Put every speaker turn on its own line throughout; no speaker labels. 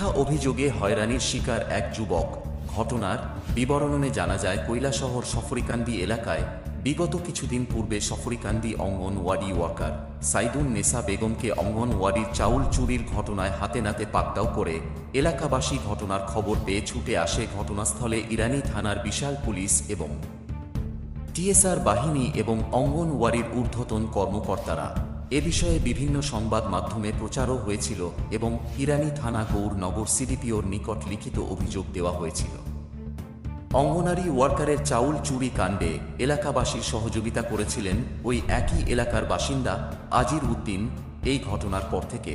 মিথ্যা অভিযোগে হয়রানির শিকার এক যুবক। ঘটনার বিবরণে জানা যায়, কৈলাসহর সফরিকান্দি এলাকায় বিগত কিছুদিন পূর্বে সফরিকান্দি অঙ্গনওয়াড়ি ওয়ার্কার সাইদুন নেসা বেগমকে অঙ্গনওয়াড়ির চাউল চুরির ঘটনায় হাতে নাতে পাকড়াও করে এলাকাবাসী ঘটনার খবর পেয়ে ছুটে আসে ঘটনাস্থলে। ইরানি থানার বিশাল পুলিশ এবং টিএসআর বাহিনী এবং অঙ্গনওয়াড়ির ঊর্ধ্বতন কর্মকর্তারা। এ বিষয়ে বিভিন্ন সংবাদ মাধ্যমে প্রচারও হয়েছিল এবং ইরানি থানা গৌরনগর সিডিপিওর নিকট লিখিত অভিযোগ দেওয়া হয়েছিল। অঙ্গনারী ওয়ার্কারের চাউল চুরি কাণ্ডে এলাকাবাসীর সহযোগিতা করেছিলেন ওই একই এলাকার বাসিন্দা আজির উদ্দিন। এই ঘটনার পর থেকে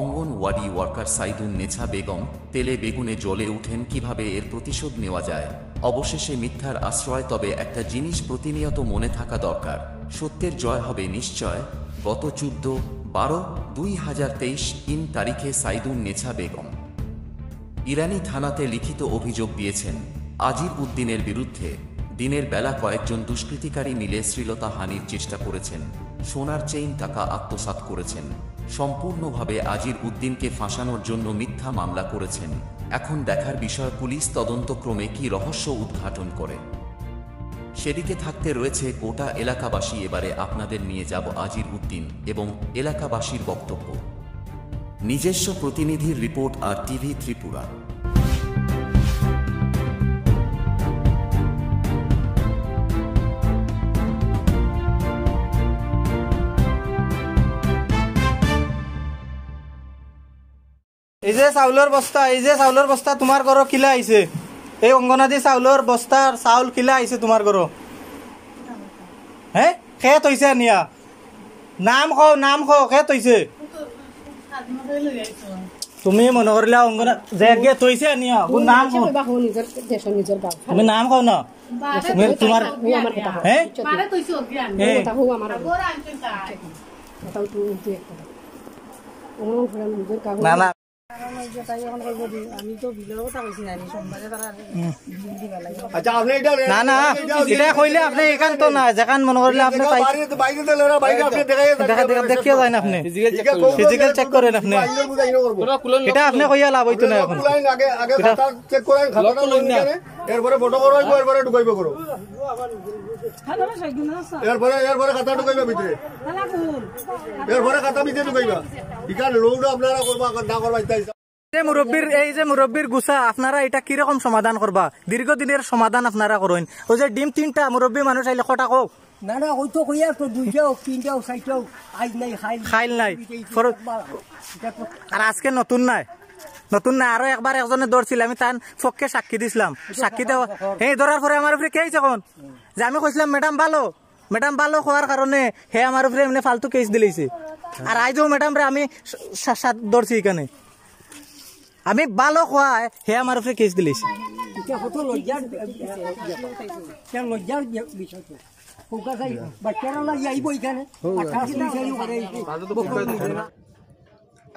অঙ্গনওয়াড়ি ওয়ার্কার সাইদুন নেছা বেগম তেলে বেগুনে জ্বলে উঠেন কিভাবে এর প্রতিশোধ নেওয়া যায়। অবশেষে মিথ্যার আশ্রয়, তবে একটা জিনিস প্রতিনিয়ত মনে থাকা দরকার, সত্যের জয় হবে নিশ্চয়। গত 14/12/2023 তারিখে সাইদুন নেছা বেগম ইরানি থানাতে লিখিত অভিযোগ দিয়েছেন আজির উদ্দিনের বিরুদ্ধে। দিনের বেলা কয়েকজন দুষ্কৃতিকারী মিলে শ্লীলতাহানির চেষ্টা করেছেন, সোনার চেইন টাকা আত্মসাৎ করেছেন, সম্পূর্ণভাবে আজির উদ্দিনকে ফাঁসানোর জন্য মিথ্যা মামলা করেছেন। এখন দেখার বিষয় পুলিশ তদন্তক্রমে কি রহস্য উদ্ঘাটন করে। সেদিকে থাকতে রয়েছে গোটা এলাকাবাসী। এবারে আপনাদের নিয়ে যাব আজির উদ্দিন এবং এলাকাবাসীর বক্তব্য। নিজস্ব প্রতিনিধির রিপোর্ট আর টিভি ত্রিপুরা।
এই যে চাউলের বস্তা তোমার ঘর কিলা আইছে? এই অঙ্গনাদি চাউলের বস্তার চাউল কিলা আইছে তোমার ঘর? হ্যাঁ, খেত হইছে নিয়া নাম খাও খেত হইছে? তুমি মনে করলা অঙ্গনা যে গেত হইছে নিয়া নাম খাও, তুমি নাম খাও না তোমার? হ্যাঁ, না না না না এটা কইলে আপনি এখান তো না যেখান মনে করলে আপনি দেখিয়ে যায় না, আপনি ফিজিক্যাল চেক করেন আপনি, এটা আপনি কইয়া লাভ হইতো না। এখন
এরপরে ফটো করো, এরপরে ঢুকাইব করো, এরপরে খাতা ঢুকাইবা ভিতরে, এরপরে খাতা ভিতরে ঢুকাইবা। এখানে লোকটা আপনারা করবা না করবা ইত্যাদি।
এই যে মুরব্বীর গুছা আপনারা এটা কিরকম সমাধান করবা? দীর্ঘদিনের সমাধান আপনারা করেন। ওই যে ডিম 3টা মুরব্বী মানুষ আইলে কটা কোক
না না হয়তো কইয়া তো 2টাও 3টাও 4টাও আজ নাই খাইল নাই।
আর আজকে নতুন নাই আরো একবার একজনে দৌড়ছিল, আমি তার পক্ষে সাক্ষী দিছিলাম। সাক্ষী দেওয়া এই ধরার পরে আমার উপরে কেস এখন যে আমি কইছিলাম ম্যাডাম ভালো হওয়ার কারণে হে আমার উপরে এমনি ফালতু কেস দিলেছে। আর আইজও ম্যাডাম রে আমি দৌড়ছি এখানে, আমি ভালো খোয়া হে আমার উপরে কেস দিলেছে।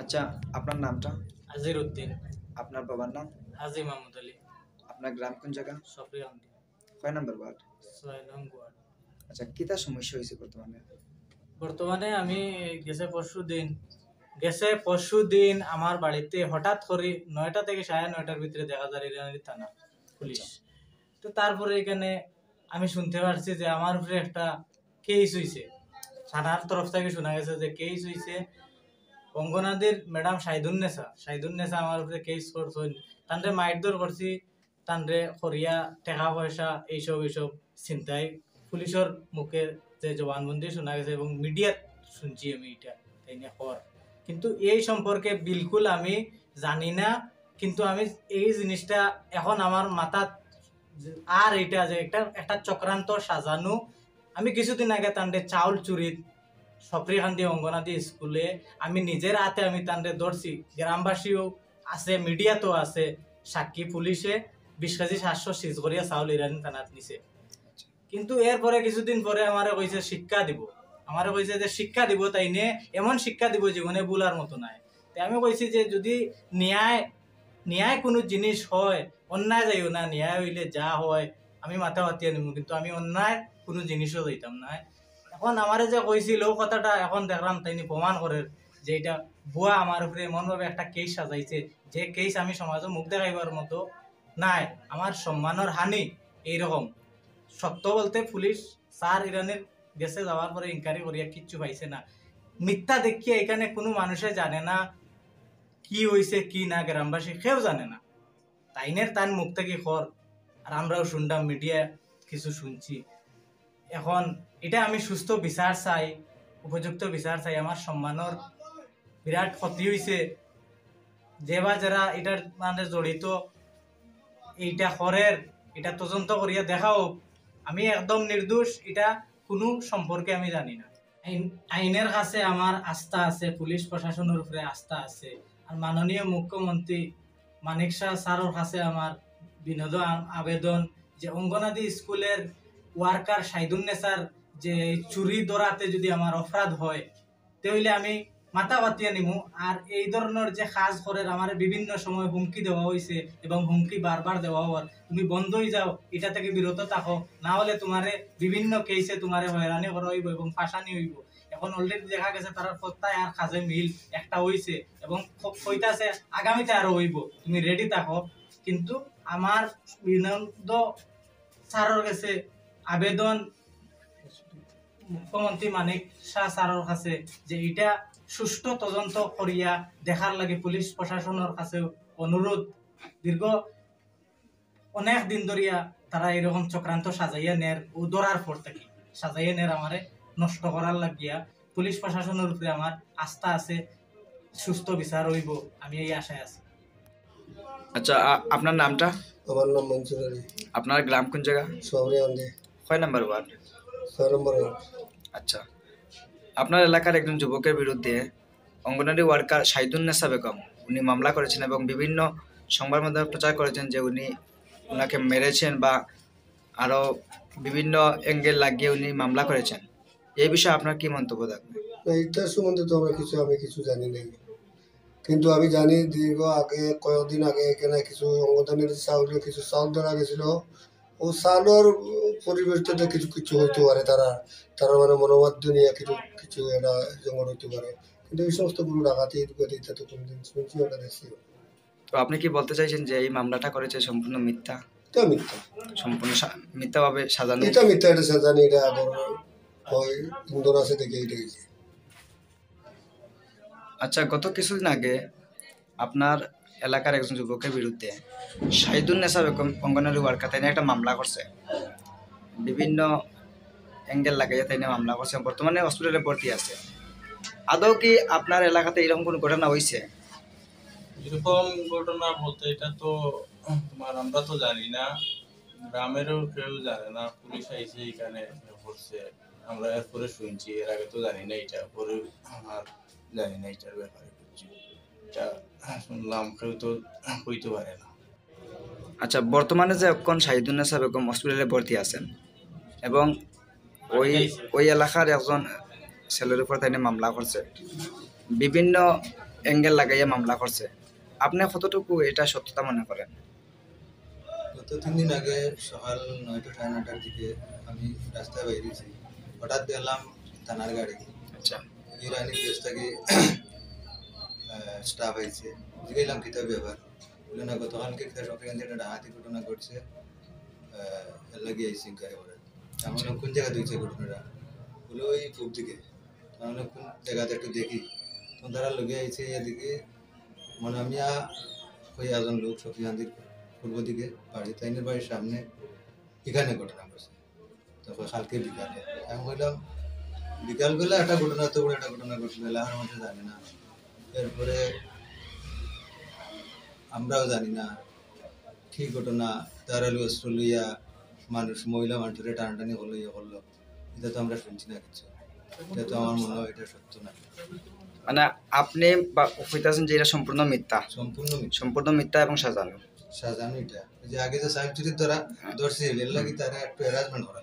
আচ্ছা, আপনার নামটা?
আজির উদ্দিন।
আপনার বাবার নাম?
হাজি মাহমুদ আলী।
আপনার গ্রাম কোন জায়গা?
সফরিকান্দি।
কয় নম্বর ওয়ার্ড?
6 নং ওয়ার্ড।
আচ্ছা, কিতা সমস্যা হয়েছে
বর্তমানে আমি গেছে পরশুদিন আমার বাড়িতে হঠাৎ করে 9টা থেকে 9:30টার ভিতরে দেখা যায় ইরানি থানা পুলিশ। তো তারপরে এখানে আমি শুনতে পারছি যে আমার উপরে একটা কেস হয়েছে, থানার তরফ থেকে শোনা গেছে যে কেস হয়েছে অঙ্গনাদির ম্যাডাম সাইদুন নেসা আমার উপরে কেস করছেন। তানরে মাইরধর করছি, তানরে করিয়া টাকা পয়সা এইসব চিন্তায় পুলিশের মুখে যে জবানবন্দি শোনা গেছে এবং মিডিয়াত শুনছি আমি এটা তাই না খবর। কিন্তু এই সম্পর্কে বিলকুল আমি জানি না। কিন্তু আমি এই জিনিসটা এখন আমার মাথাত আর এটা যে একটা চক্রান্ত সাজানো। আমি কিছুদিন আগে তান্ডে চাউল চুরিত সফরিকান্দি অঙ্গনাদি স্কুলে আমি নিজের হাতে আমি তান্ডে ধরছি, গ্রামবাসীও আছে, মিডিয়াতেও আছে সাক্ষী। পুলিশে 20 কেজি 700 সিজ করিয়া চাউল ইরানি থানাত নিছে। কিন্তু এরপরে কিছুদিন পরে আমারে কইছে শিক্ষা দিব, তাই নিয়ে এমন শিক্ষা দিব জীবনে ভুলার মতো নাই। তাই আমি কইছি যে যদি ন্যায় কোনো জিনিস হয়, অন্যায় যাইও না, ন্যায় হইলে যা হয় আমি মাথা পাতিয়া নিব, কিন্তু আমি অন্যায় কোনো জিনিসও যাইতাম না। এখন আমারে যে কইছিল কথাটা এখন দেখলাম তাইনি প্রমাণ করে যে এটা ভুয়া আমার উপরে এমনভাবে একটা কেস সাজাইছে যে কেস আমি সমাজে মুখ দেখাইবার মতো নাই, আমার সম্মানের হানি এইরকম। সত্য বলতে পুলিশ স্যার ইরানের দেশে যাওয়ার পরে ইনকোয়ারি করিয়া কিচ্ছু পাইছে না। মিথ্যা দেখিয়ে এখানে কোনো মানুষে জানে না কি হয়েছে কি না, গ্রামবাসী কেউ জানে না। তাইনের তার মুখ থেকে খর, আর আমরাও শুনলাম, মিডিয়া কিছু শুনছি। এখন এটা আমি সুস্থ বিচার চাই, উপযুক্ত বিচার চাই। আমার সম্মানের বিরাট ক্ষতি হয়েছে। যে বা যারা এটার মানে জড়িত এইটা খরের, এটা তদন্ত করিয়া দেখাও। আমি একদম নির্দোষ, এটা কোনো সম্পর্কে আমি জানি না। আইনের কাছে আমার আস্থা আছে, পুলিশ প্রশাসনের উপরে আস্থা আছে। আর মাননীয় মুখ্যমন্ত্রী মানিক শাহ স্যারের কাছে আমার বিনোদ আবেদন যে অঙ্গনাদি স্কুলের ওয়ার্কার সাইদুন্নেসার যে চুরি ধরাতে যদি আমার অপরাধ হয় তাহলে আমি মাথা বাতিয়ে নিমু। আর এই ধরনের যে কাজ করে আমার বিভিন্ন সময় হুমকি দেওয়া হয়েছে এবং হুমকি বারবার দেওয়া হওয়ার, তুমি বন্ধ হয়ে যাও, এটা থেকে বিরত থাকো, না হলে তোমারে বিভিন্ন কেসে তোমারে হয়রানি করা হইব এবং ফাঁসানি হইব। এখন অলরেডি দেখা গেছে তার প্রত্যায় আর কাজে মিল একটা হইছে এবং কইতাছে আগামীতে আরো হইব, তুমি রেডি থাকো। কিন্তু আমার বিনোদ স্যারের কাছে আবেদন মুখ্যমন্ত্রী মানিক শাহ স্যারের কাছে যে এটা সুষ্ঠু তদন্ত করিয়া দেখার লাগে পুলিশ প্রশাসনের কাছে অনুরোধ। দীর্ঘ অনেক দিন ধরিয়া তারা এরকম চক্রান্ত সাজাইয়া নের ও ধরার পর থেকে সাজাইয়া নের আমারে নষ্ট করার লাগিয়া পুলিশ প্রশাসনের উপরে আমার আস্থা আছে, সুস্থ বিচার হইব, আমি এই আশায় আছি।
আচ্ছা, আপনার নামটা?
আমার নাম মনসুর আলী।
আপনার গ্রাম কোন জায়গা?
সবরিয়ান্দে।
কয় নাম্বার ওয়ার্ড?
6 নম্বর ওয়ার্ড।
আচ্ছা, আপনার এলাকার একজন যুবকের বিরুদ্ধে অঙ্গনওয়াড়ি ওয়ার্কার সাইদুন্নেসা বেগম উনি মামলা করেছেন এবং বিভিন্ন সংবাদ মাধ্যমে প্রচার করেছেন যে উনি ওনাকে মেরেছেন বা আরও বিভিন্ন অ্যাঙ্গেল লাগিয়ে উনি মামলা করেছেন। এই বিষয়ে আপনার কি মন্তব্য থাকবে?
এইটার সম্বন্ধে তো আমি কিছু জানি নাই, কিন্তু আমি জানি দীর্ঘ আগে কয়েকদিন আগে এখানে কিছু অঙ্গনওয়াড়ির চাউলের কিছু চাউল ধরা গেছিল। ও চাউলের পরিবেশটাতে কিছু হইতে পারে, তারা মানে মনোবাধ্য নিয়ে কিছু একটা জঙ্গল হইতে পারে, কিন্তু এই সমস্ত কোনো ডাকাতি এটা তো কোনদিন শুনছি ওটা দেখছি।
তো আপনি কি বলতে চাইছেন যে এই মামলাটা করেছে সম্পূর্ণ মিথ্যা?
এটা মিথ্যা,
সম্পূর্ণ মিথ্যাভাবে সাজানো?
এটা মিথ্যা, এটা সাজানি, এটা আগর হয় ইন্দোর আছে দেখে এটা গেছে।
আচ্ছা, গত কিছুদিন আগে আপনার এলাকার একজন যুবকের বিরুদ্ধে সাইদুন্নেসা বেগম অঙ্গনওয়াড়ি ওয়ার্কার তাই একটা মামলা করছে, বিভিন্ন অ্যাঙ্গেল লাগাইয়া তাই মামলা করছে, বর্তমানে হসপিটালে ভর্তি আছে। আদৌ কি আপনার এলাকাতে এরকম কোনো ঘটনা হয়েছে?
এরকম ঘটনা বলতে এটা তো তোমার আমরা তো জানি না, গ্রামেরও কেউ জানে না। পুলিশ আইসে এখানে করছে, আমরা এরপরে শুনছি, এর আগে তো জানি না, এটা পরে আর জানি না এটার ব্যাপারে কিছু। এটা শুনলাম, কেউ তো কইতে পারে না।
আচ্ছা, বর্তমানে যে এখন সাইদুন্নেসা বেগম হসপিটালে ভর্তি আছেন এবং ওই এলাকার একজন ছেলের উপর তাই মামলা করছে, বিভিন্ন অ্যাঙ্গেল লাগাইয়া মামলা করছে, আপনি কতটুকু এটা সত্যতা মনে করেন?
গত 3 দিন আগে সকাল 9টা 9:30টার দিকে আমি রাস্তায় বেরিয়েছি, হঠাৎ দেখলাম থানার গাড়ি।
আচ্ছা,
ইরানি দেশ থেকে স্টাফ আইছে, গেলাম কিতাব ব্যাপার বলে না, গতকালকে এখান থেকে ডাকাতি ঘটনা ঘটছে, লাগিয়ে আইসি গাড়ি করে। আমার কোন জায়গা দিয়েছে ঘটনাটা বলে ওই পূর্ব দিকে, তাহলে কোন জায়গাতে একটু দেখি, তখন তারা লগে আইছে এদিকে, মানে আমি ওই একজন লোক সফিয়ানদের পূর্ব দিকে বাড়ি, তাইনের বাড়ির সামনে এখানে ঘটনা ঘটছে। তারপর কালকে বিকালে আমি বললাম বিকালবেলা একটা ঘটনা, তো বড় একটা ঘটনা ঘটছিল, এলাকার মধ্যে জানি না, এরপরে আমরাও জানি না কি ঘটনা, তারা অস্ত্র লইয়া মানুষ মহিলা মানুষের টানাটানি হলো, করলো, এটা তো আমরা শুনছি না কিছু। এটা তো আমার মনে হয় এটা সত্য না।
মানে আপনি কইতাছেন যে এটা সম্পূর্ণ মিথ্যা? সম্পূর্ণ মিথ্যা এবং সাজানো।
এটা যে আগে যে সাইড চুরির দ্বারা ধরছে, এর লাগি তারা একটু হ্যারাসমেন্ট করা।